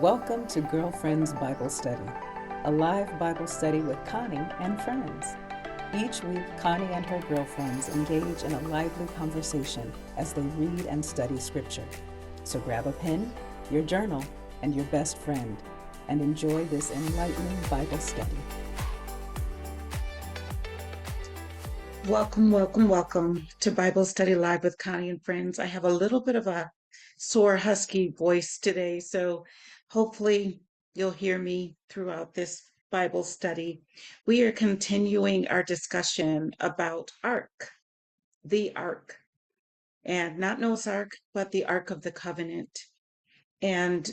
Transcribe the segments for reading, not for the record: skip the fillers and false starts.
Welcome to Girlfriends Bible Study, a live Bible study with Connie and friends. Each week, Connie and her girlfriends engage in a lively conversation as they read and study Scripture. So grab a pen, your journal, and your best friend, and enjoy this enlightening Bible study. Welcome to Bible Study Live with Connie and friends. I have a little bit of a sore, husky voice today, so hopefully you'll hear me throughout this Bible study. We are continuing our discussion about the Ark, and not Noah's Ark, but the Ark of the Covenant. And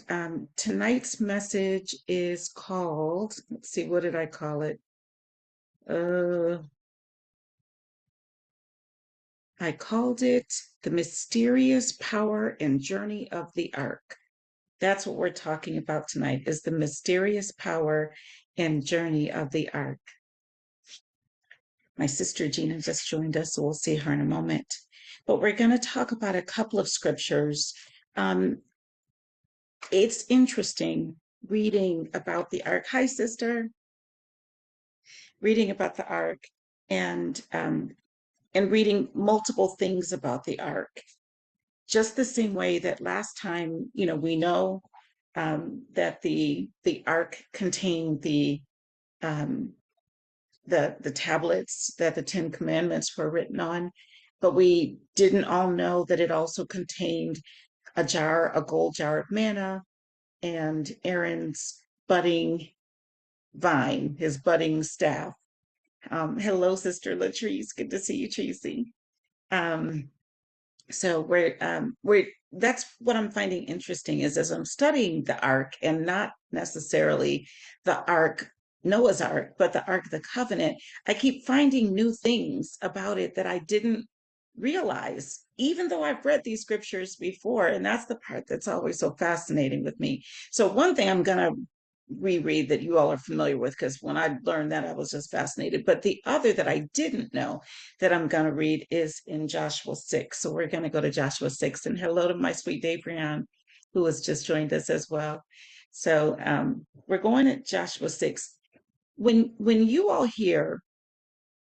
tonight's message is called, let's see, what did I call it? I called it The Mysterious Power and Journey of the Ark. That's what we're talking about tonight, is the mysterious power and journey of the Ark. My sister Gina just joined us, so we'll see her in a moment. But we're going to talk about a couple of scriptures. It's interesting reading about the Ark. Hi, sister. Reading about the Ark and reading multiple things about the Ark. Just the same way that last time, we know that the Ark contained the tablets that the Ten Commandments were written on, but we didn't all know that it also contained a gold jar of manna, and Aaron's budding vine, his budding staff. Hello, Sister Latrice. Good to see you, Tracy. So that's what I'm finding interesting is as I'm studying the Ark, and not necessarily the Ark, Noah's Ark, but the Ark of the Covenant, I keep finding new things about it that I didn't realize, even though I've read these scriptures before. And that's the part that's always so fascinating with me. So one thing I'm going to reread that you all are familiar with, because when I learned that, I was just fascinated. But the other that I didn't know that I'm going to read is in Joshua 6. So we're going to go to Joshua 6. And hello to my sweet Dabrian, who has just joined us as well. So we're going to Joshua 6. When you all hear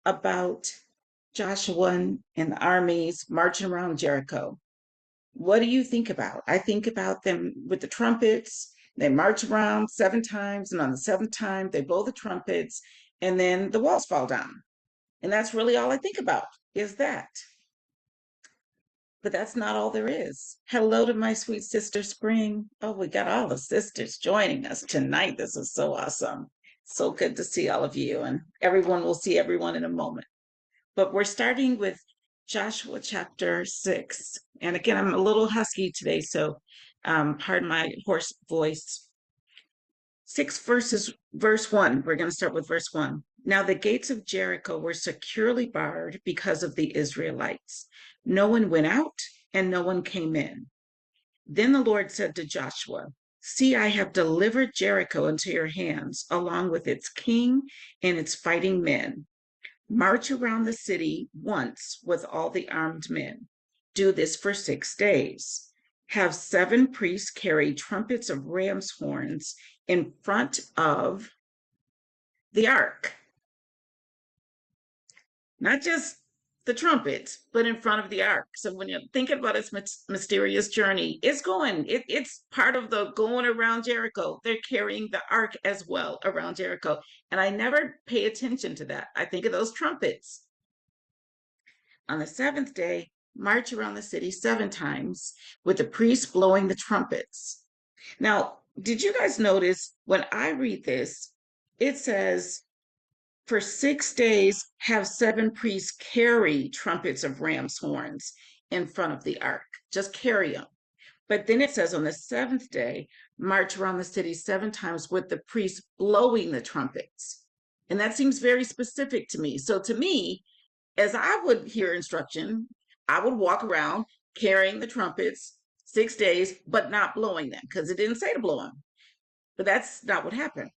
about Joshua and the armies marching around Jericho, what do you think about? I think about them with the trumpets. They march around 7 times, and on the 7th time, they blow the trumpets, and then the walls fall down. And that's really all I think about, is that. But that's not all there is. Hello to my sweet sister Spring. Oh, we got all the sisters joining us tonight. This is so awesome. So good to see all of you, and everyone will see everyone in a moment. But we're starting with Joshua chapter 6. And again, I'm a little husky today, so pardon my hoarse voice. 6 verse 1. We're going to start with verse 1. Now the gates of Jericho were securely barred because of the Israelites. No one went out and no one came in. Then the Lord said to Joshua, "See, I have delivered Jericho into your hands, along with its king and its fighting men. March around the city once with all the armed men. Do this for 6 days. Have 7 priests carry trumpets of ram's horns in front of the ark." Not just the trumpets, but in front of the ark. So when you're thinking about its mysterious journey, it's part of the going around Jericho. They're carrying the ark as well around Jericho. And I never pay attention to that. I think of those trumpets. On the 7th day, march around the city 7 times with the priests blowing the trumpets. Now, did you guys notice when I read this, it says, for 6 days, have 7 priests carry trumpets of ram's horns in front of the ark. Just carry them. But then it says on the 7th day, march around the city 7 times with the priests blowing the trumpets. And that seems very specific to me. So to me, as I would hear instruction, I would walk around carrying the trumpets 6 days, but not blowing them, because it didn't say to blow them. But that's not what happened.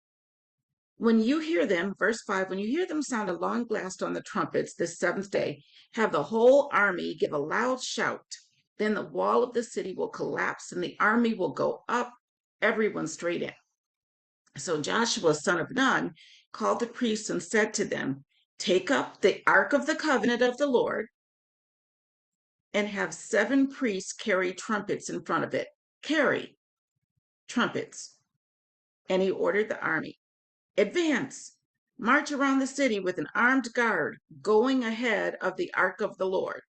When you hear them, verse 5, when you hear them sound a long blast on the trumpets this 7th day, have the whole army give a loud shout. Then the wall of the city will collapse and the army will go up everyone straight in. So Joshua, son of Nun, called the priests and said to them, take up the ark of the covenant of the Lord and have 7 priests carry trumpets in front of it. Carry trumpets. And he ordered the army, advance, march around the city with an armed guard going ahead of the ark of the Lord.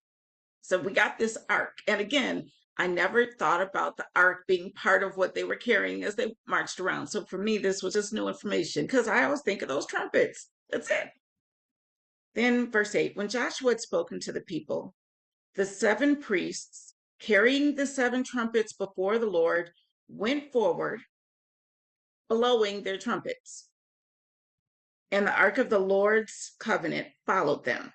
So we got this ark. And again, I never thought about the ark being part of what they were carrying as they marched around. So for me, this was just new information because I always think of those trumpets. That's it. Then verse 8, when Joshua had spoken to the people, the 7 priests carrying the 7 trumpets before the Lord went forward, blowing their trumpets. And the ark of the Lord's covenant followed them.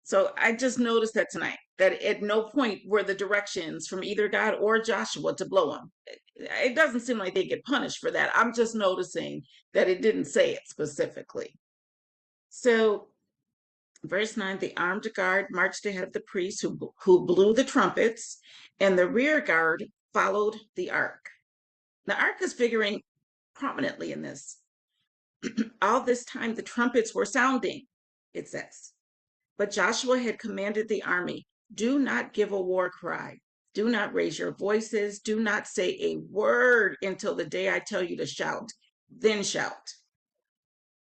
So I just noticed that tonight, that at no point were the directions from either God or Joshua to blow them. It doesn't seem like they get punished for that. I'm just noticing that it didn't say it specifically. So verse 9, the armed guard marched ahead of the priests who blew the trumpets, and the rear guard followed the ark. The ark is figuring prominently in this. All this time, the trumpets were sounding, it says. But Joshua had commanded the army, do not give a war cry. Do not raise your voices. Do not say a word until the day I tell you to shout. Then shout.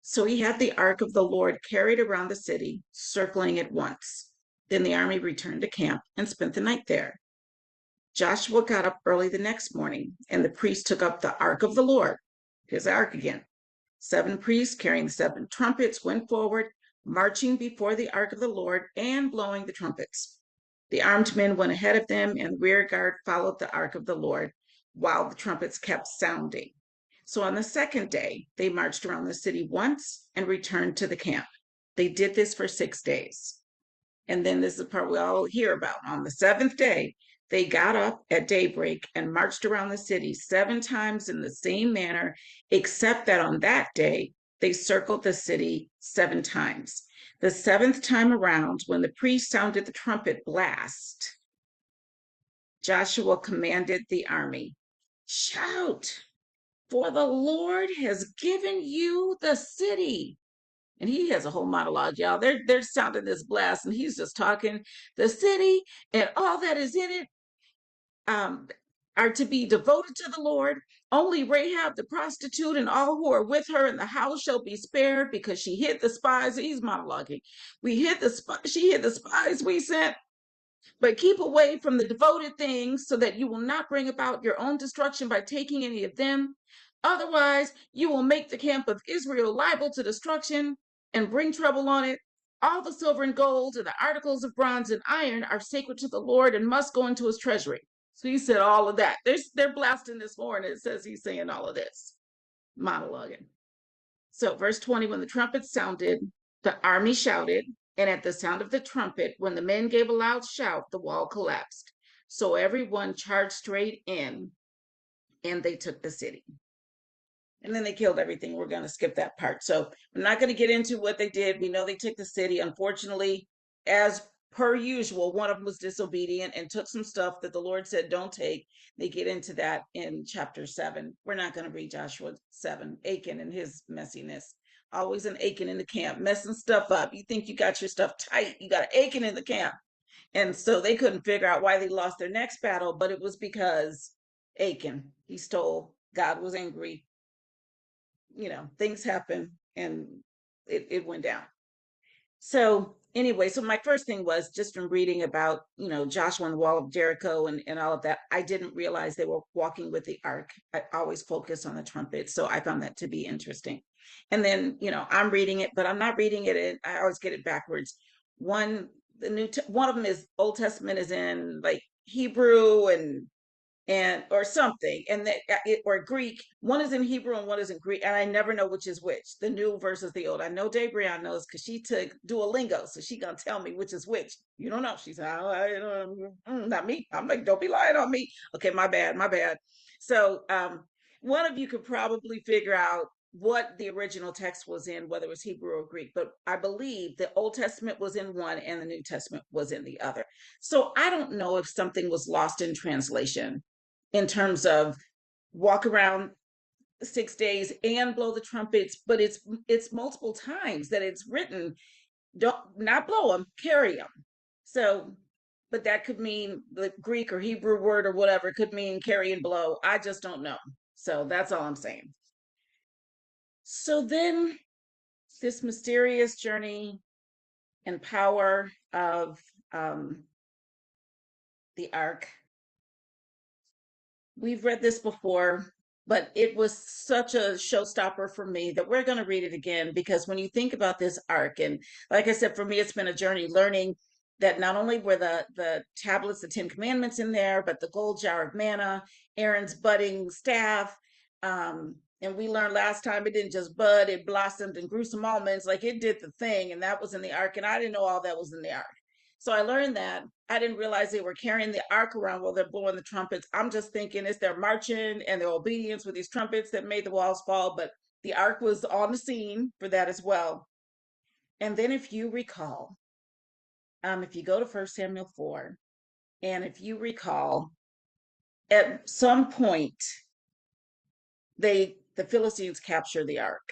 So he had the ark of the Lord carried around the city, circling it once. Then the army returned to camp and spent the night there. Joshua got up early the next morning, and the priests took up the ark of the Lord. Here's the ark again. 7 priests carrying 7 trumpets went forward, marching before the ark of the Lord and blowing the trumpets. The armed men went ahead of them, and the rear guard followed the ark of the Lord while the trumpets kept sounding. So on the second day, they marched around the city once and returned to the camp. They did this for 6 days. And then this is the part we all hear about. On the 7th day, they got up at daybreak and marched around the city 7 times in the same manner, except that on that day, they circled the city 7 times. The 7th time around, when the priest sounded the trumpet blast, Joshua commanded the army, shout, for the Lord has given you the city. And he has a whole monologue, y'all. They're sounding this blast, and he's just talking. The city and all that is in it are to be devoted to the Lord. Only Rahab the prostitute and all who are with her in the house shall be spared, because she hid the spies. He's monologuing. She hid the spies we sent. But keep away from the devoted things, so that you will not bring about your own destruction by taking any of them. Otherwise, you will make the camp of Israel liable to destruction and bring trouble on it. All the silver and gold and the articles of bronze and iron are sacred to the Lord and must go into his treasury. So he said all of that. They're blasting this horn. It says he's saying all of this, monologuing. So verse 20, when the trumpet sounded, the army shouted, and at the sound of the trumpet, when the men gave a loud shout, the wall collapsed. So everyone charged straight in, and they took the city. And then they killed everything. We're going to skip that part. So I'm not going to get into what they did. We know they took the city. Unfortunately, as per usual, one of them was disobedient and took some stuff that the Lord said don't take. They get into that in chapter 7. We're not going to read Joshua 7. Achan and his messiness. Always an Achan in the camp, messing stuff up. You think you got your stuff tight. You got an Achan in the camp. And so they couldn't figure out why they lost their next battle, but it was because Achan, he stole. God was angry. Things happen, and it went down. So anyway, so my first thing was just from reading about, Joshua and the wall of Jericho and all of that. I didn't realize they were walking with the ark. I always focus on the trumpet. So I found that to be interesting. And then, I'm reading it, but I'm not reading it. I always get it backwards. One of them is Old Testament is in like Hebrew and or something, and or Greek. One is in Hebrew and one is in Greek, and I never know which is which, the new versus the old. I know Debrian knows because she took Duolingo, so she gonna tell me which is which. You don't know. She's not me. I'm like, don't be lying on me. Okay, my bad. So one of you could probably figure out what the original text was in, whether it was Hebrew or Greek, but I believe the Old Testament was in one and the New Testament was in the other. So I don't know if something was lost in translation in terms of walk around 6 days and blow the trumpets, but it's multiple times that it's written. Don't not blow them, carry them. So, but that could mean the Greek or Hebrew word or whatever. It could mean carry and blow. I just don't know. So that's all I'm saying. So then this mysterious journey and power of um, the ark. We've read this before, but it was such a showstopper for me that we're going to read it again, because when you think about this ark, and like I said, for me, it's been a journey learning that not only were the tablets, the Ten Commandments in there, but the gold jar of manna, Aaron's budding staff. And we learned last time it didn't just bud, it blossomed and grew some almonds, like it did the thing, and that was in the ark. And I didn't know all that was in the ark. So I learned that. I didn't realize they were carrying the ark around while they're blowing the trumpets. I'm just thinking it's their marching and their obedience with these trumpets that made the walls fall, but the ark was on the scene for that as well. And then if you recall, if you go to 1 Samuel 4, and if you recall, at some point the Philistines capture the ark,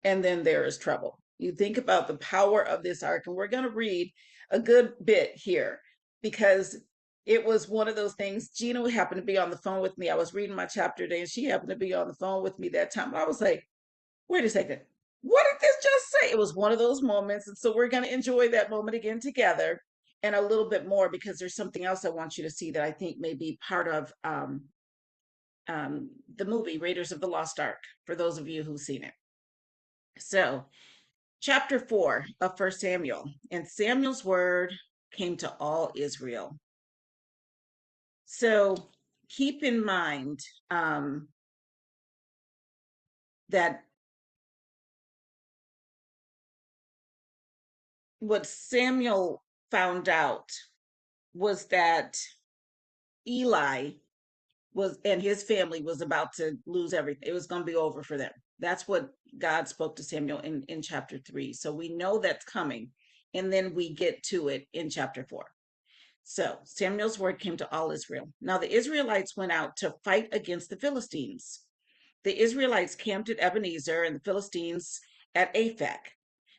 and then there is trouble. You think about the power of this ark, and we're going to read a good bit here because it was one of those things. Gina happened to be on the phone with me. I was reading my chapter today, and she happened to be on the phone with me that time. I was like, wait a second, what did this just say? It was one of those moments. And so we're going to enjoy that moment again together and a little bit more, because there's something else I want you to see that I think may be part of the movie Raiders of the Lost Ark, for those of you who've seen it. So, chapter 4 of 1 Samuel. And Samuel's word came to all Israel. So, keep in mind that what Samuel found out was that Eli was and his family was about to lose everything. It was going to be over for them. That's what God spoke to Samuel in chapter 3. So we know that's coming. And then we get to it in chapter 4. So Samuel's word came to all Israel. Now the Israelites went out to fight against the Philistines. The Israelites camped at Ebenezer and the Philistines at Aphek.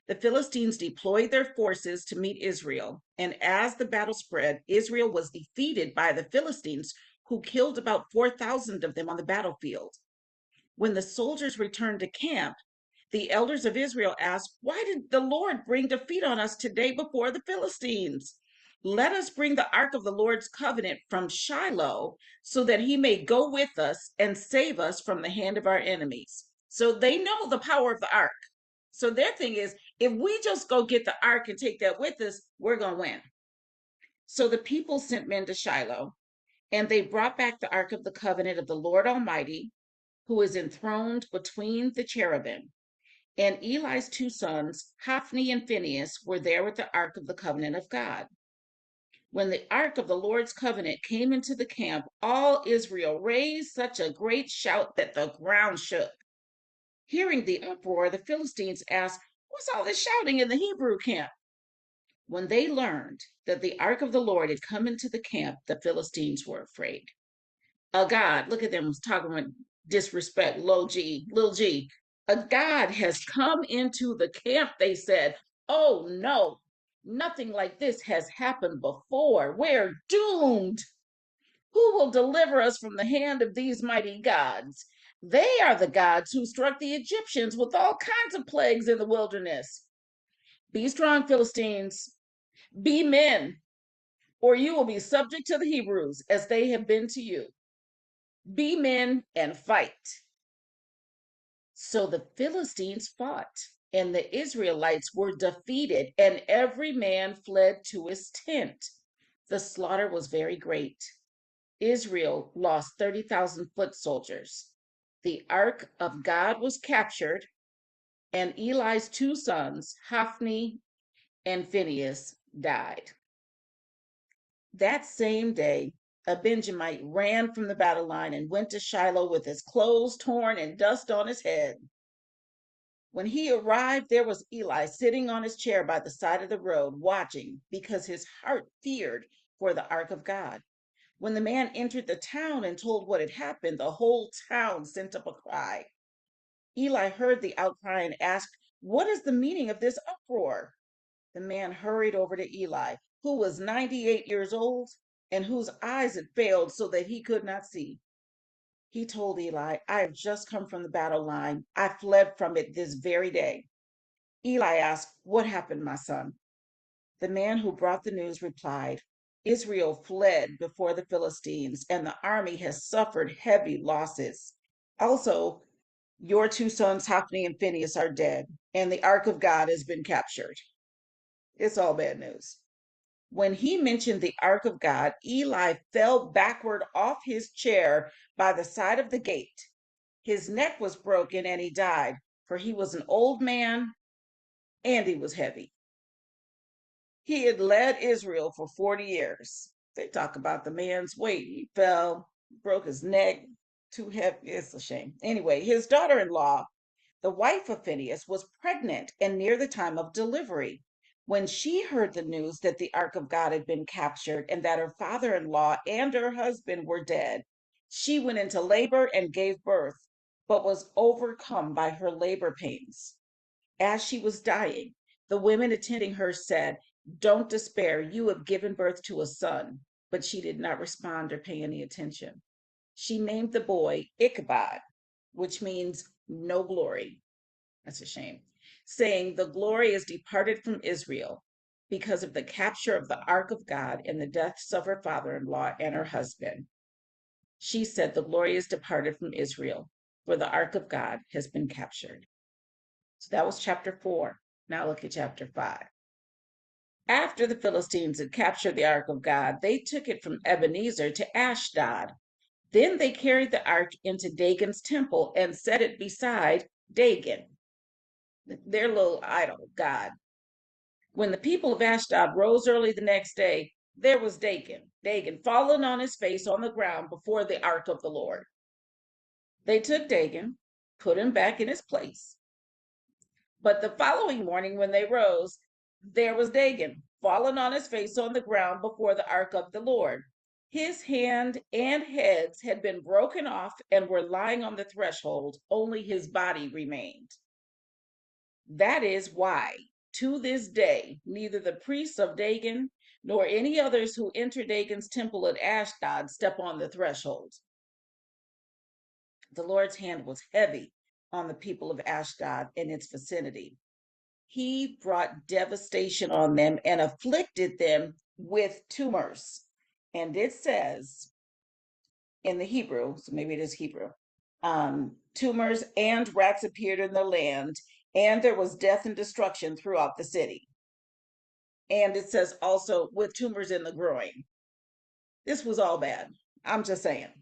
The Philistines deployed their forces to meet Israel, and as the battle spread, Israel was defeated by the Philistines, who killed about 4,000 of them on the battlefield. When the soldiers returned to camp, the elders of Israel asked, "Why did the Lord bring defeat on us today before the Philistines? Let us bring the ark of the Lord's covenant from Shiloh so that he may go with us and save us from the hand of our enemies." So they know the power of the ark. So their thing is, if we just go get the ark and take that with us, we're going to win. So the people sent men to Shiloh, and they brought back the ark of the covenant of the Lord Almighty, who is enthroned between the cherubim. And Eli's two sons, Hophni and Phinehas, were there with the ark of the covenant of God. When the ark of the Lord's covenant came into the camp, all Israel raised such a great shout that the ground shook. Hearing the uproar, the Philistines asked, "What's all this shouting in the Hebrew camp?" When they learned that the ark of the Lord had come into the camp, the Philistines were afraid. A God, look at them talking about disrespect, low G, little G. A God has come into the camp, they said. Oh no, nothing like this has happened before. We're doomed. Who will deliver us from the hand of these mighty gods? They are the gods who struck the Egyptians with all kinds of plagues in the wilderness. Be strong, Philistines. Be men, or you will be subject to the Hebrews as they have been to you. Be men and fight. So the Philistines fought, and the Israelites were defeated, and every man fled to his tent. The slaughter was very great. Israel lost 30,000 foot soldiers. The ark of God was captured, and Eli's two sons, Hophni and Phinehas, died. That same day, a Benjamite ran from the battle line and went to Shiloh with his clothes torn and dust on his head. When he arrived, there was Eli sitting on his chair by the side of the road, watching because his heart feared for the ark of God. When the man entered the town and told what had happened, the whole town sent up a cry. Eli heard the outcry and asked, "What is the meaning of this uproar?" The man hurried over to Eli, who was 98 years old and whose eyes had failed so that he could not see. He told Eli, "I have just come from the battle line. I fled from it this very day." Eli asked, "What happened, my son?" The man who brought the news replied, "Israel fled before the Philistines, and the army has suffered heavy losses. Also, your two sons, Hophni and Phinehas, are dead, and the ark of God has been captured." It's all bad news. When he mentioned the ark of God, Eli fell backward off his chair by the side of the gate. His neck was broken and he died, for he was an old man and he was heavy. He had led Israel for 40 years. They talk about the man's weight. He fell, broke his neck, too heavy. It's a shame. Anyway, his daughter in law, the wife of Phinehas, was pregnant and near the time of delivery. When she heard the news that the ark of God had been captured and that her father in law and her husband were dead, she went into labor and gave birth, but was overcome by her labor pains. As she was dying, the women attending her said, "Don't despair, you have given birth to a son." But she did not respond or pay any attention. She named the boy Ichabod, which means no glory. That's a shame. Saying, "The glory is departed from Israel because of the capture of the ark of God and the deaths of her father in law and her husband." She said, "The glory is departed from Israel, for the ark of God has been captured." So that was chapter 4. Now look at chapter 5. After the Philistines had captured the ark of God, they took it from Ebenezer to Ashdod. Then they carried the ark into Dagon's temple and set it beside Dagon, their little idol god. When the people of Ashdod rose early the next day, there was Dagon fallen on his face on the ground before the ark of the Lord. They took Dagon, put him back in his place. But the following morning, when they rose, there was Dagon, fallen on his face on the ground before the ark of the Lord. His hand and heads had been broken off and were lying on the threshold, only his body remained. That is why, to this day, neither the priests of Dagon nor any others who enter Dagon's temple at Ashdod step on the threshold. The Lord's hand was heavy on the people of Ashdod and its vicinity. He brought devastation on them and afflicted them with tumors. And it says in the Hebrew, so maybe it is Hebrew, tumors and rats appeared in the land, and there was death and destruction throughout the city. And it says also with tumors in the groin. This was all bad. I'm just saying.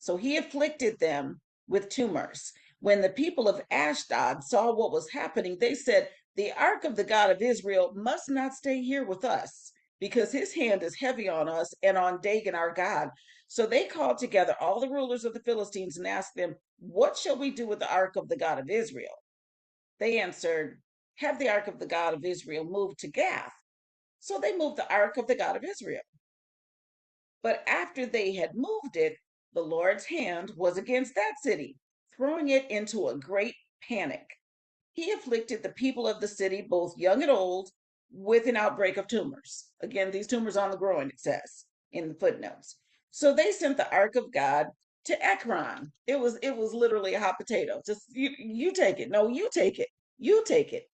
So he afflicted them with tumors. When the people of Ashdod saw what was happening, they said, "The ark of the God of Israel must not stay here with us, because his hand is heavy on us and on Dagon our God." So they called together all the rulers of the Philistines and asked them, "What shall we do with the ark of the God of Israel?" They answered, "Have the ark of the God of Israel moved to Gath." So they moved the ark of the God of Israel. But after they had moved it, the Lord's hand was against that city, throwing it into a great panic. He afflicted the people of the city, both young and old, with an outbreak of tumors. Again, these tumors on the groin, it says in the footnotes. So they sent the ark of God to Ekron. It was literally a hot potato. Just you take it. No, you take it. You take it.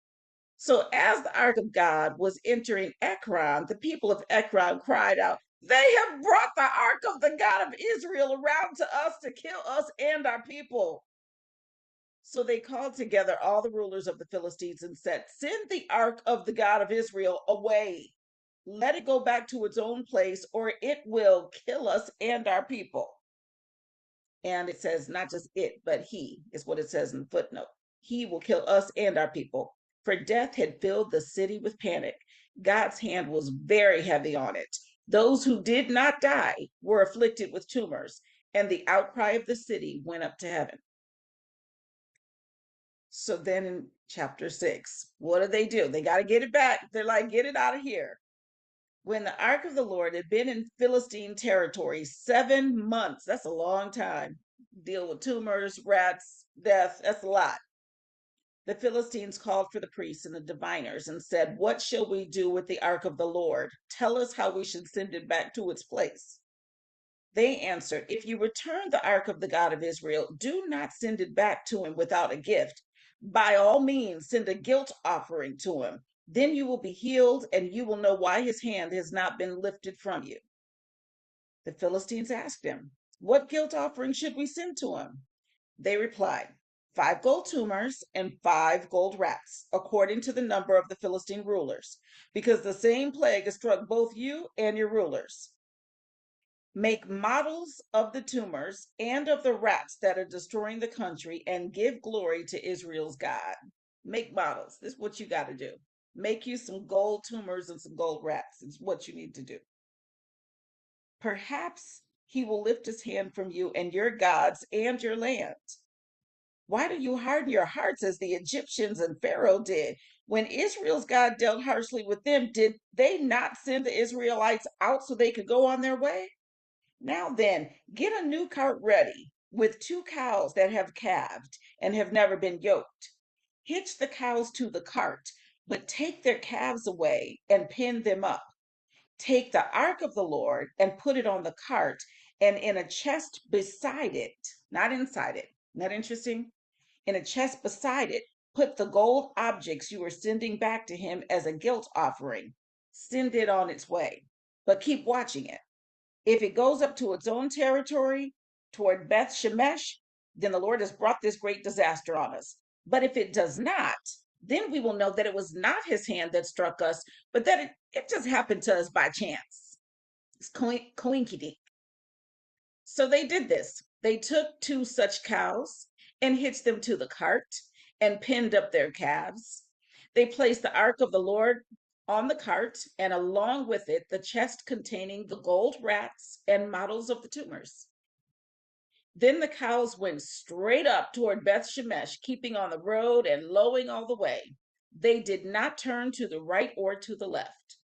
So as the ark of God was entering Ekron, the people of Ekron cried out, "They have brought the ark of the God of Israel around to us to kill us and our people." So they called together all the rulers of the Philistines and said, "Send the ark of the God of Israel away. Let it go back to its own place, or it will kill us and our people." And it says not just it, but he is what it says in the footnote. He will kill us and our people. For death had filled the city with panic. God's hand was very heavy on it. Those who did not die were afflicted with tumors, and the outcry of the city went up to heaven. So then in chapter 6, what do? They got to get it back. They're like, "Get it out of here." When the ark of the Lord had been in Philistine territory 7 months, that's a long time. Deal with tumors, rats, death, that's a lot. The Philistines called for the priests and the diviners and said, "What shall we do with the ark of the Lord? Tell us how we should send it back to its place." They answered, "If you return the ark of the God of Israel, do not send it back to him without a gift. By all means, send a guilt offering to him. Then you will be healed, and you will know why his hand has not been lifted from you." The Philistines asked him, "What guilt offering should we send to him?" They replied, 5 gold tumors and 5 gold rats, according to the number of the Philistine rulers, because the same plague has struck both you and your rulers. Make models of the tumors and of the rats that are destroying the country and give glory to Israel's God. Make models. This is what you got to do. Make you some gold tumors and some gold rats. It's what you need to do. Perhaps he will lift his hand from you and your gods and your land. Why do you harden your hearts as the Egyptians and Pharaoh did? When Israel's God dealt harshly with them, did they not send the Israelites out so they could go on their way? Now then, get a new cart ready with 2 cows that have calved and have never been yoked. Hitch the cows to the cart, but take their calves away and pin them up. Take the ark of the Lord and put it on the cart and in a chest beside it, not inside it. Not interesting? In a chest beside it, put the gold objects you are sending back to him as a guilt offering. Send it on its way, but keep watching it. If it goes up to its own territory toward Beth Shemesh, then the Lord has brought this great disaster on us. But if it does not, then we will know that it was not his hand that struck us, but that it just happened to us by chance. It's coinkydink. So they did this. They took 2 such cows and hitched them to the cart and pinned up their calves. They placed the ark of the Lord on the cart, and along with it, the chest containing the gold rats and models of the tumors. Then the cows went straight up toward Beth Shemesh, keeping on the road and lowing all the way. They did not turn to the right or to the left.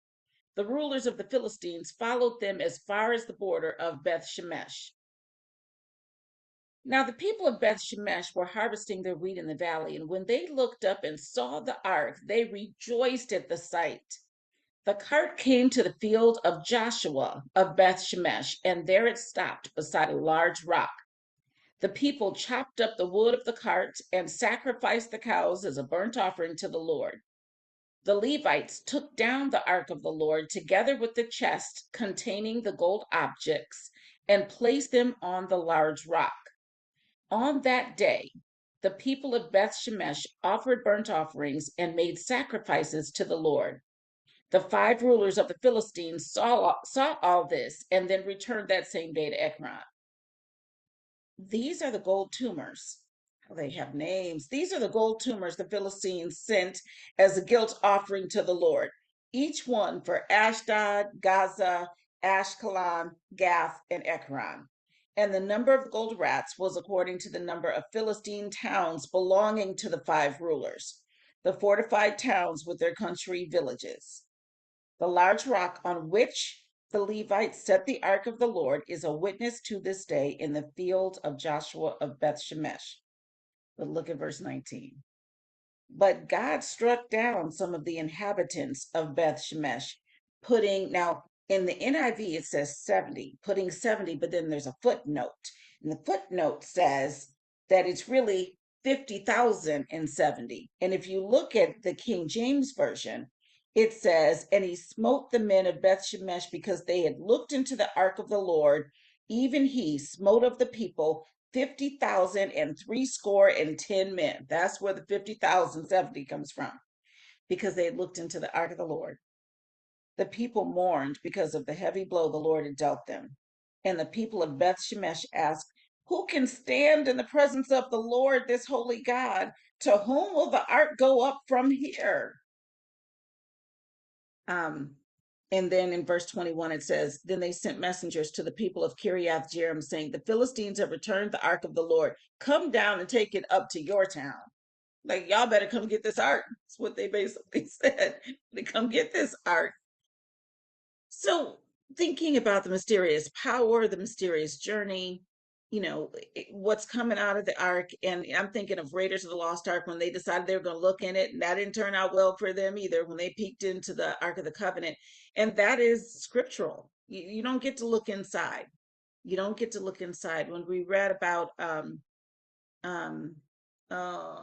The rulers of the Philistines followed them as far as the border of Beth Shemesh. Now the people of Beth Shemesh were harvesting their wheat in the valley, and when they looked up and saw the ark, they rejoiced at the sight. The cart came to the field of Joshua of Beth Shemesh, and there it stopped beside a large rock. The people chopped up the wood of the cart and sacrificed the cows as a burnt offering to the Lord. The Levites took down the ark of the Lord together with the chest containing the gold objects and placed them on the large rock. On that day, the people of Beth Shemesh offered burnt offerings and made sacrifices to the Lord. The 5 rulers of the Philistines saw all this and then returned that same day to Ekron. These are the gold tumors. They have names. These are the gold tumors the Philistines sent as a guilt offering to the Lord, each one for Ashdod, Gaza, Ashkelon, Gath, and Ekron. And the number of gold rats was according to the number of Philistine towns belonging to the 5 rulers, the fortified towns with their country villages. The large rock on which the Levites set the ark of the Lord is a witness to this day in the field of Joshua of Beth Shemesh. But look at verse 19. But God struck down some of the inhabitants of Beth Shemesh, now in the NIV it says 70, putting 70, but then there's a footnote. And the footnote says that it's really 50,070. And if you look at the King James Version, it says, and he smote the men of Beth Shemesh because they had looked into the ark of the Lord. Even he smote of the people 50,010 men. That's where the 50,070 comes from, because they had looked into the ark of the Lord. The people mourned because of the heavy blow the Lord had dealt them. And the people of Beth Shemesh asked, "Who can stand in the presence of the Lord, this holy God? To whom will the ark go up from here?" And then in verse 21, it says, then they sent messengers to the people of Kiriath Jearim, saying, "The Philistines have returned the ark of the Lord. Come down and take it up to your town." Like, y'all better come get this ark. That's what they basically said. They come get this ark. So, thinking about the mysterious power, the mysterious journey, what's coming out of the ark, and I'm thinking of Raiders of the Lost Ark when they decided they were going to look in it, and that didn't turn out well for them either when they peeked into the Ark of the Covenant. And that is scriptural. You don't get to look inside. You don't get to look inside. When we read about um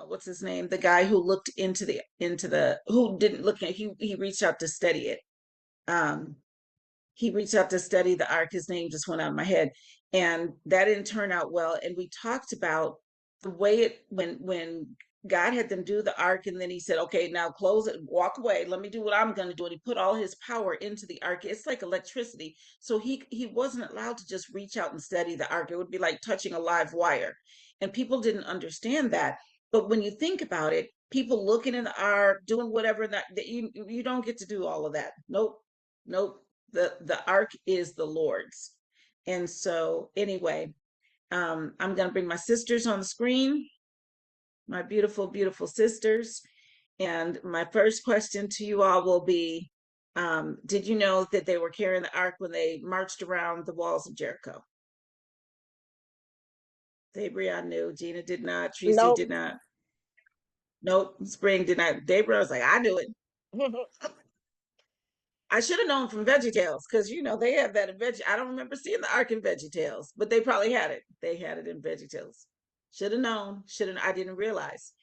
what's his name, the guy who looked into the who didn't look at, he reached out to study it. um he reached out to study the ark. His name just went out of my head, and that didn't turn out well. And we talked about the way it when God had them do the ark, and then he said, okay, now close it, walk away, let me do what I'm going to do. And he put all his power into the ark. It's like electricity. So he wasn't allowed to just reach out and study the ark. It would be like touching a live wire. And people didn't understand that. But when you think about it, people looking in the ark, doing whatever, that you don't get to do all of that. Nope. Nope. The ark is the Lord's. And so anyway, I'm going to bring my sisters on the screen, my beautiful, beautiful sisters. And my first question to you all will be, did you know that they were carrying the ark when they marched around the walls of Jericho? Debria knew, Gina did not, Tracy Nope. did not. Nope, Spring did not. Debria was like, I knew it. I should have known from VeggieTales, because they have that in Veggie. I don't remember seeing the arc in VeggieTales, but they probably had it. They had it in VeggieTales. Should have known. Should have. I didn't realize.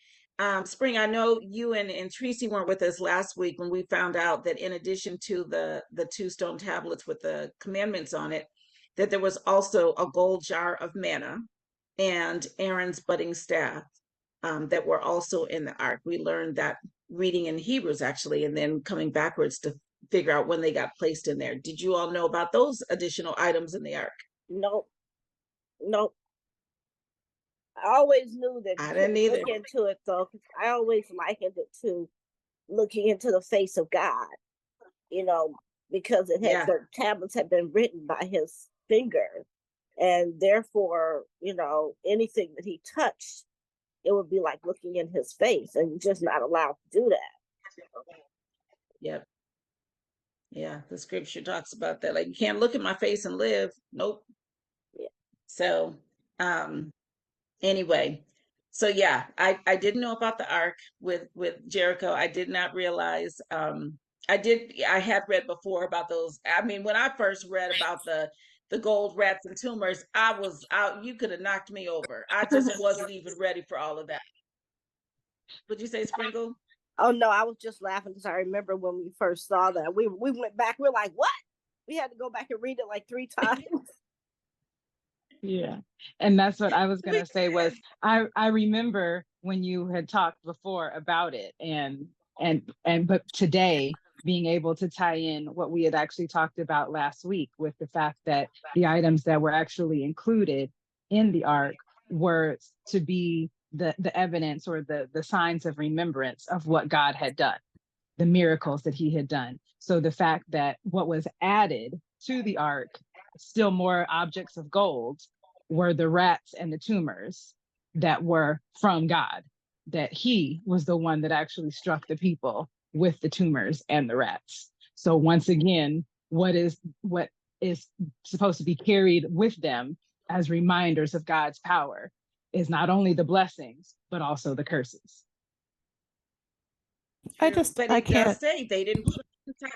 Spring, I know you and Tracy weren't with us last week when we found out that in addition to the two stone tablets with the commandments on it, that there was also a gold jar of manna and Aaron's budding staff, that were also in the ark. We learned that reading in Hebrews, actually, and then coming backwards to figure out when they got placed in there. Did you all know about those additional items in the ark? Nope. Nope. I always knew that I you didn't couldn't either. look into it, though. I always likened it to looking into the face of God, because it had Yeah. the tablets had been written by his finger, and therefore, anything that he touched, it would be like looking in his face, and you're just not allowed to do that. Yep. Yeah, the scripture talks about that. Like, you can't look at my face and live. Nope. Yeah. So, anyway, so yeah, I didn't know about the ark with Jericho. I did not realize. I had read before about those. I mean, when I first read about the gold rats and tumors, I was out. You could have knocked me over. I just wasn't even ready for all of that. Would you say, Sprinkle? Oh no, I was just laughing because I remember when we first saw that. We went back. We're like, what? We had to go back and read it like 3 times. Yeah. And that's what I was going to say was I remember when you had talked before about it, but today being able to tie in what we had actually talked about last week with the fact that the items that were actually included in the ark were to be the evidence or the signs of remembrance of what God had done, the miracles that he had done. So the fact that what was added to the ark, still more objects of gold, were the rats and the tumors that were from God, that he was the one that actually struck the people with the tumors and the rats. So once again, what is supposed to be carried with them as reminders of God's power is not only the blessings, but also the curses. But I it can't. does say they didn't put it inside.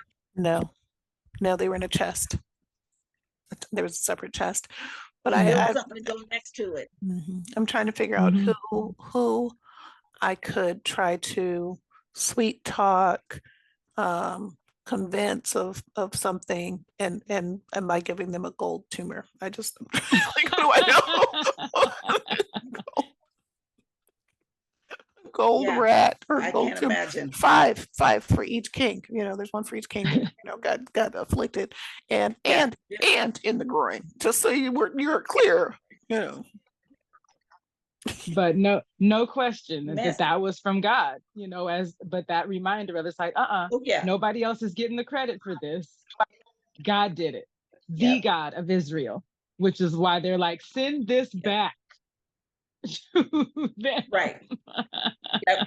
No, they were in a chest. There was a separate chest, but There was something to go next to it. I'm trying to figure out who I could try to sweet talk, convince of something, and am I giving them a gold tumor? I just like, what do I know? Gold Yeah, rat or I gold can't tumor. imagine. Five for each king. There's one for each king that got afflicted, and in the groin. Just so you're clear. But no question Mess. that was from God, but that reminder of it's like, Oh, yeah. nobody else is getting the credit for this. God did it. The Yep. God of Israel, which is why they're like, send this back to them. Right. Yep.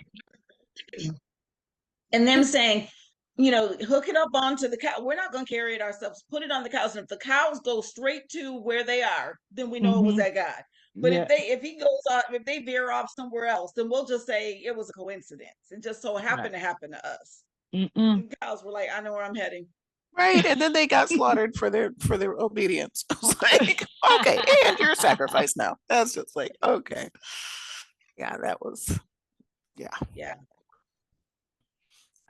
And them saying, hook it up onto the cow. We're not going to carry it ourselves. Put it on the cows, and if the cows go straight to where they are, then we know it was that guy. But Yeah. if he goes off, if they veer off somewhere else, then we'll just say it was a coincidence. It just so happened to happen to us. Mm-mm. And cows were like, I know where I'm heading. Right. And then they got slaughtered for their obedience. I was like, okay, and you're a sacrifice now. That's just like, okay. Yeah, that was Yeah.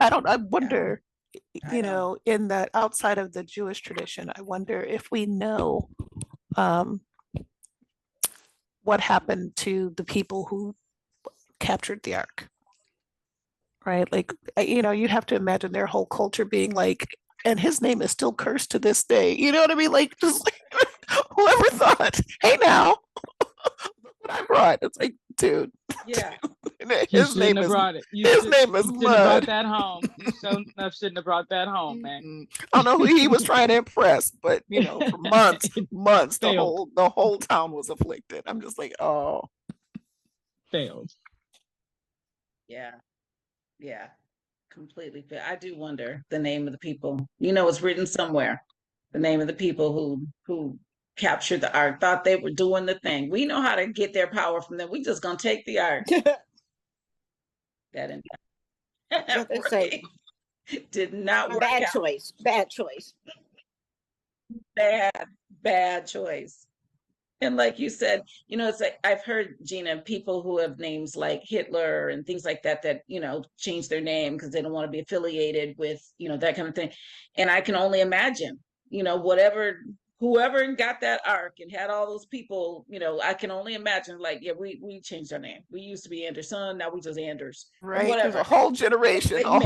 I wonder, I know. in that outside of the Jewish tradition, I wonder if we know what happened to the people who captured the ark. Right? Like, you'd have to imagine their whole culture being like, and his name is still cursed to this day. You know what I mean? Like, just like, whoever thought, hey now, look what I brought. It's like, dude. Yeah. His name is brought it. his name is you shouldn't have brought Mud. that home. You so enough shouldn't have brought that home, man. I don't know who he was trying to impress, but for months, the Failed. whole town was afflicted. I'm just like, oh, Failed. Yeah. Yeah. Completely fair. I do wonder the name of the people. It's written somewhere. The name of the people who captured the ark, thought they were doing the thing. We know how to get their power from them. We just gonna take the ark. That What they say. Did not work Bad out. choice. Bad choice. Bad choice. And like you said, it's like I've heard, Gina, people who have names like Hitler and things like that change their name because they don't want to be affiliated with, that kind of thing. And I can only imagine, whoever got that ark and had all those people, I can only imagine, like, yeah, we changed our name. We used to be Anderson, now we just Anders. right. There's a whole generation, of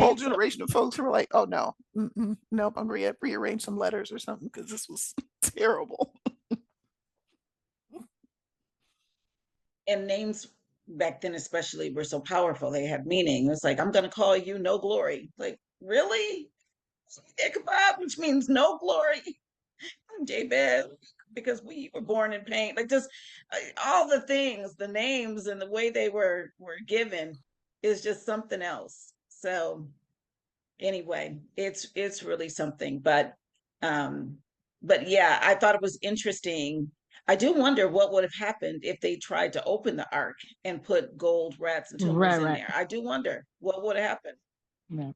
folks who were like, oh no, nope, I'm rearrange some letters or something because this was terrible. And names back then especially were so powerful. They had meaning. It's like, I'm going to call you No Glory. Like, really? Ichabod, which means no glory. Jabez, because we were born in pain. Like, just all the things, the names and the way they were given is just something else. So anyway, it's really something. But yeah, I thought it was interesting. I do wonder what would have happened if they tried to open the ark and put gold, rats, and tumors in there. I do wonder what would have happened. Yeah.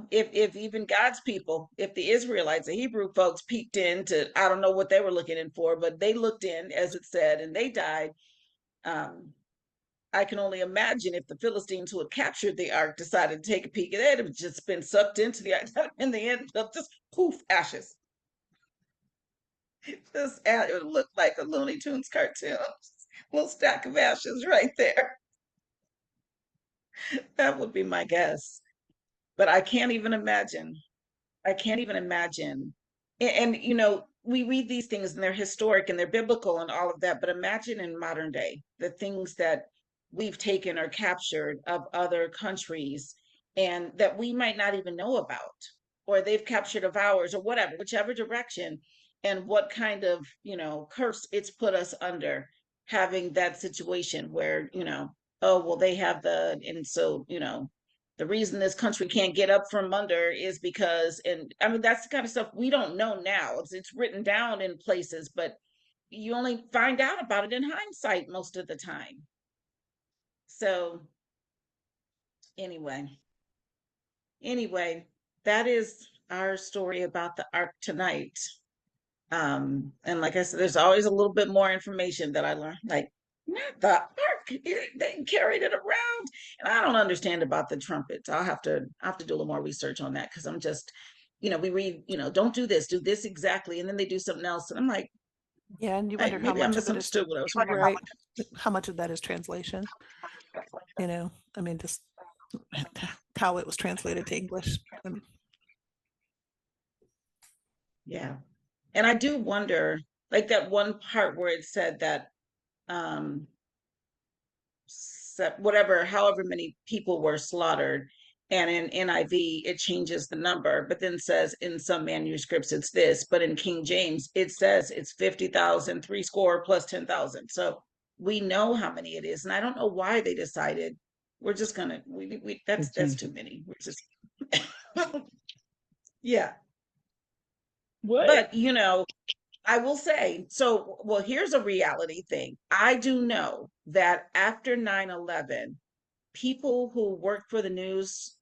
If even God's people, if the Israelites, the Hebrew folks peeked into, I don't know what they were looking in for, but they looked in, as it said, and they died. I can only imagine if the Philistines who had captured the ark decided to take a peek, they'd have just been sucked into the ark. In the end, just poof, ashes. It looked like a Looney Tunes cartoon. Little stack of ashes right there. That would be my guess. But I can't even imagine. And we read these things and they're historic and they're biblical and all of that, but imagine in modern day the things that we've taken or captured of other countries and that we might not even know about, or they've captured of ours, or whatever, whichever direction, and what kind of curse it's put us under, having that situation where oh well, they have and so the reason this country can't get up from under is because, and I mean, that's the kind of stuff we don't know now. It's written down in places, but you only find out about it in hindsight most of the time. So anyway, that is our story about the ark tonight. And like I said, there's always a little bit more information that I learned, like, not the ark, they carried it around, and I don't understand about the trumpets. I'll have to do a little more research on that, because I'm just, we read, don't do this exactly, and then they do something else, and I'm like, yeah, and you wonder maybe I misunderstood what I was reading. Right. How much of that is translation? I mean, just how it was translated to English. Yeah. And I do wonder, like that one part where it said that however many people were slaughtered, and in NIV it changes the number, but then says in some manuscripts it's this, but in King James it says it's 50,000, 70 plus 10,000. So we know how many it is, and I don't know why they decided we're just gonna that's too many. We're just Yeah. What? But, I will say, so, well, here's a reality thing. I do know that after 9/11, people who worked for the news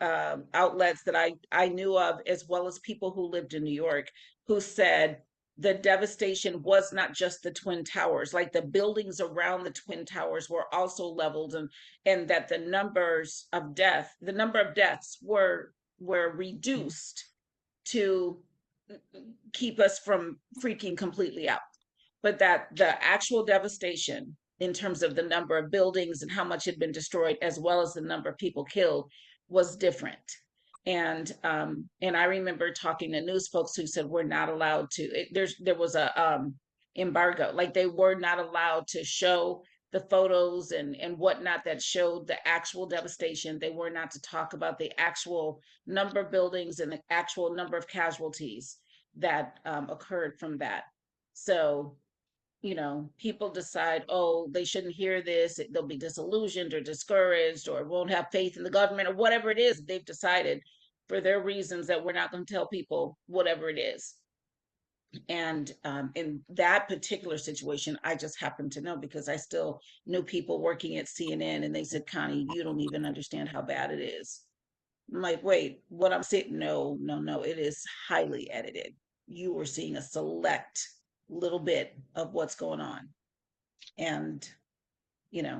outlets that I knew of, as well as people who lived in New York, who said the devastation was not just the Twin Towers, like the buildings around the Twin Towers were also leveled, and that the number of deaths were reduced to keep us from freaking completely out, but that the actual devastation in terms of the number of buildings and how much had been destroyed, as well as the number of people killed, was different. And I remember talking to news folks who said we're not allowed to. There was a embargo, like they were not allowed to show the photos and whatnot that showed the actual devastation. They were not to talk about the actual number of buildings and the actual number of casualties that occurred from that. So, people decide, oh, they shouldn't hear this, they'll be disillusioned or discouraged or won't have faith in the government or whatever it is they've decided for their reasons, that we're not going to tell people whatever it is. And in that particular situation, I just happened to know because I still knew people working at CNN, and they said, Connie, you don't even understand how bad it is. I'm like, wait, what I'm saying? No, no, no, it is highly edited. You were seeing a select little bit of what's going on. And,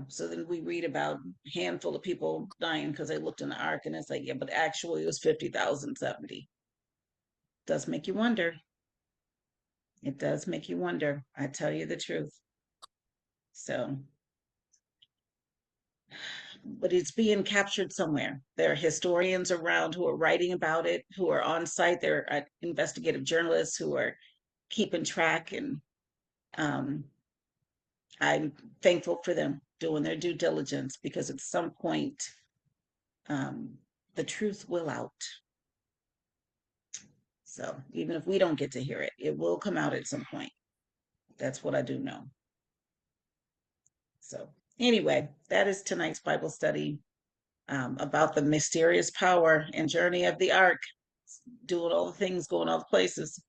so then we read about a handful of people dying because they looked in the ark, and it's like, yeah, but actually it was 50,000, 70. Does make you wonder. It does make you wonder. I tell you the truth. So, but it's being captured somewhere. There are historians around who are writing about it, who are on site. There are investigative journalists who are keeping track, and I'm thankful for them doing their due diligence, because at some point, the truth will out. So even if we don't get to hear it, it will come out at some point. That's what I do know. So anyway, that is tonight's Bible study about the mysterious power and journey of the ark, doing all the things, going all the places.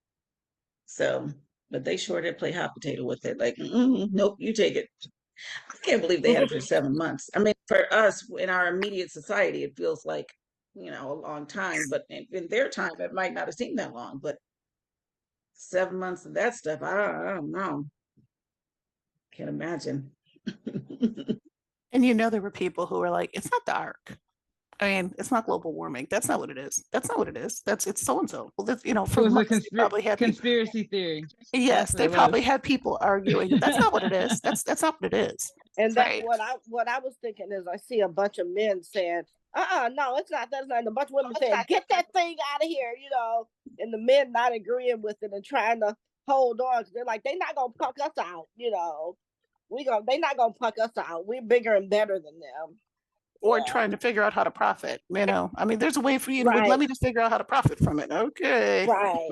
So, but they sure did play hot potato with it. Like, nope, you take it. I can't believe they had it for 7 months. I mean, for us in our immediate society, it feels like, a long time, but in their time, it might not have seemed that long, but 7 months of that stuff, I don't know. Can't imagine. And there were people who were like, it's not the ark. I mean, it's not global warming. That's not what it is. That's not what it is. It's so and so. Well, that's, It for was a months they probably had people, conspiracy theory. yes, That's what they it probably was. had people arguing. That's not what it is. That's not what it is. And that's Right. what I was thinking is I see a bunch of men saying, no, it's not. That's not. And a bunch of women saying, get that thing out of here, and the men not agreeing with it and trying to hold on, because they're like, they're not gonna punk us out, they're not gonna punk us out. We're bigger and better than them. Or Yeah. trying to figure out how to profit. I mean, there's a way for you to Right. let me just figure out how to profit from it. Okay. Right.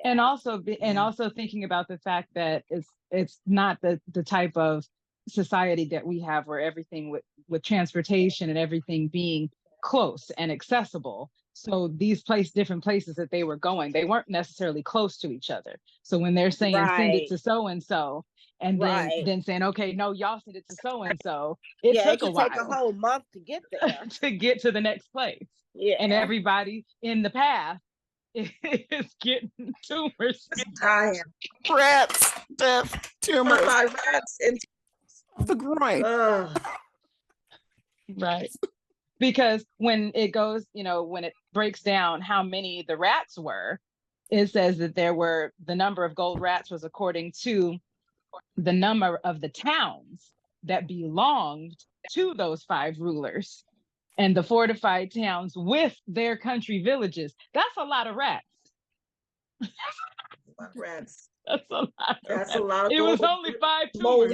And also thinking about the fact that it's not the type of society that we have, where everything with transportation and everything being close and accessible. So these different places that they were going, they weren't necessarily close to each other. So when they're saying send it to so and so, and then saying, okay, no, y'all send it to so and so, it took a while. Take a whole month to get there. To get to the next place. Yeah. And everybody in the path is getting tumors. Dying. Rats, death, tumors. Rats and the groin. Right. Because when it goes, when it breaks down how many the rats were, it says that the number of gold rats was according to the number of the towns that belonged to those 5 rulers, and the fortified towns with their country villages. That's a lot of rats. Rats. That's a lot. That's a lot of. It was only 5 tumors.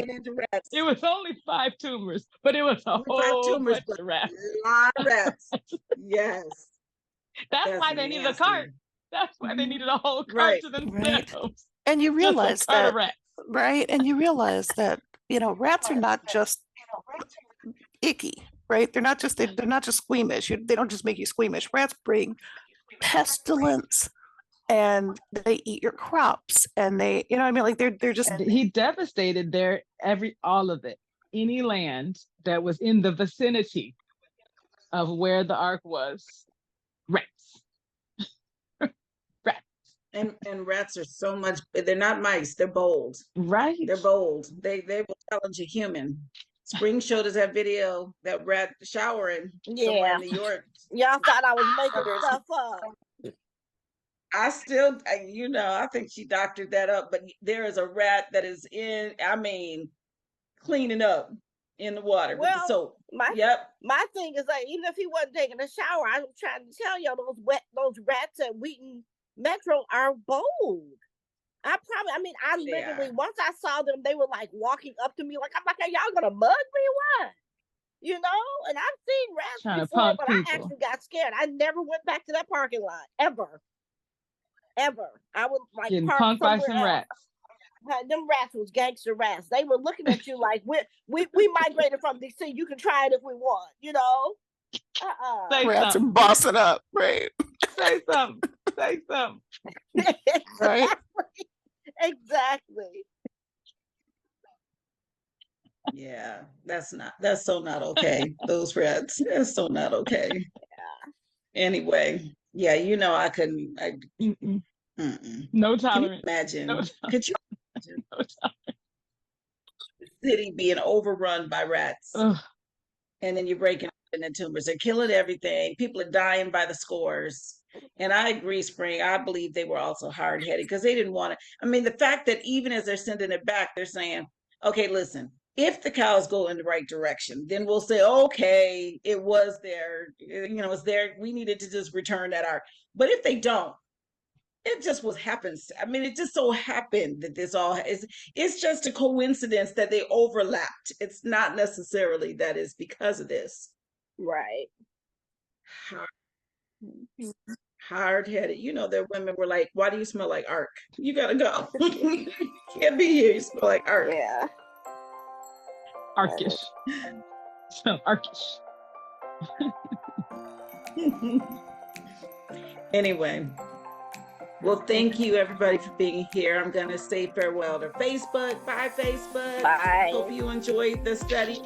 It was only 5 tumors, but it was a whole bunch of rats. A lot of rats. Yes. That's why they needed a cart. That's why they needed a whole cart to themselves. Right. And you realize that, right? And you realize that, rats are not just icky, right? They're not just squeamish. They don't just make you squeamish. Rats bring pestilence, and they eat your crops, and they, you know what I mean? Like they're just He devastated all of it. Any land that was in the vicinity of where the ark was, rats. Rats. And rats are so much, they're not mice, they're bold. Right. They're bold. They will challenge a human. Spring showed us that video, that rat showering somewhere in New York. Y'all thought I was making stuff up. I still, I think she doctored that up, but there is a rat that is cleaning up in the water with the soap. My thing is, like, even if he wasn't taking a shower, I was trying to tell y'all those rats at Wheaton Metro are bold. I literally, once I saw them, they were like walking up to me, like, I'm like, are y'all gonna mug me? What? You know? And I've seen rats before, but I actually got scared. I never went back to that parking lot ever. I would like getting punked by some rats. Them rats was gangster rats. They were looking at you like we migrated from DC. You can try it if we want, you know. Rats and bossing up, right? Say something. Right? Exactly. Yeah, that's so not okay. Those rats, that's so not okay. Yeah. Anyway, yeah, I couldn't. No tolerance. Imagine. No Could you imagine the city being overrun by rats? Ugh. And then you're breaking up into tumors. They're killing everything. People are dying by the scores. And I agree, Spring. I believe they were also hard-headed because they didn't want to. I mean, the fact that even as they're sending it back, they're saying, okay, listen, if the cows go in the right direction, then we'll say, okay, it was there. It's there. We needed to just return that ark. But if they don't, it just happens. I mean, it just so happened that this all is, it's just a coincidence that they overlapped. It's not necessarily that it's because of this. Right. Hard-headed. Their women were like, why do you smell like ark? You gotta go. You can't be here. You smell like ark. Yeah. Arkish. So arkish. Anyway. Well, thank you everybody for being here. I'm going to say farewell to Facebook. Bye, Facebook. Bye. Hope you enjoyed the study.